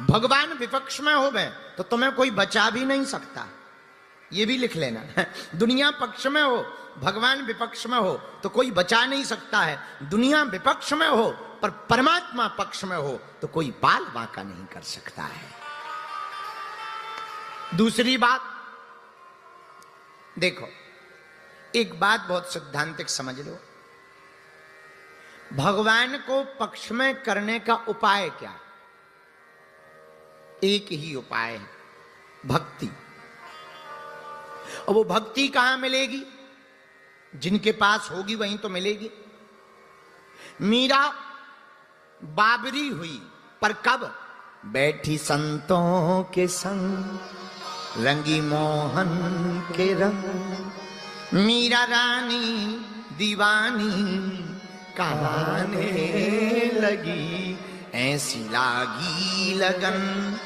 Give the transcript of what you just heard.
भगवान विपक्ष में हो गए तो तुम्हें कोई बचा भी नहीं सकता, ये भी लिख लेना। दुनिया पक्ष में हो, भगवान विपक्ष में हो तो कोई बचा नहीं सकता है। दुनिया विपक्ष में हो पर परमात्मा पक्ष में हो तो कोई बाल बांका नहीं कर सकता है। दूसरी बात देखो, एक बात बहुत सिद्धांतिक समझ लो, भगवान को पक्ष में करने का उपाय क्या? एक ही उपाय है, भक्ति। और वो भक्ति कहां मिलेगी? जिनके पास होगी वहीं तो मिलेगी। मीरा बाबरी हुई, पर कब? बैठी संतों के संग, रंगी मोहन के रंग। मीरा रानी दीवानी कहाने लगी, ऐसी लागी लगन।